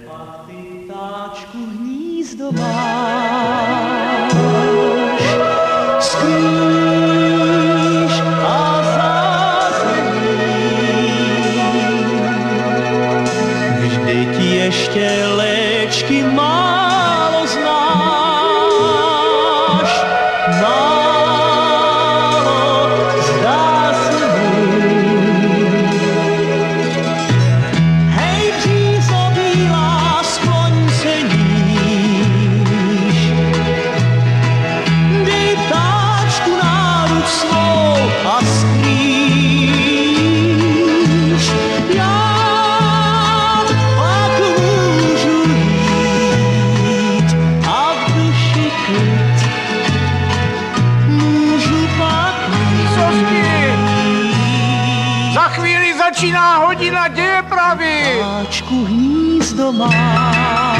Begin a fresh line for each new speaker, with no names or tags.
Pak ty, ptáčku, hnízdo máš, skrýš a zázemí. Vždyť ještě léčky málo znáš, málo zdá se mi. Hej, břízo bílá, skloň se níž, dej ptáčku náruč svou a skrýš. Já pak můžu jít a v duši klid, můžu pak
Co s
jít.
Za chvíli začíná hodina dějepravy.
Ptáčku, hnízdo máš.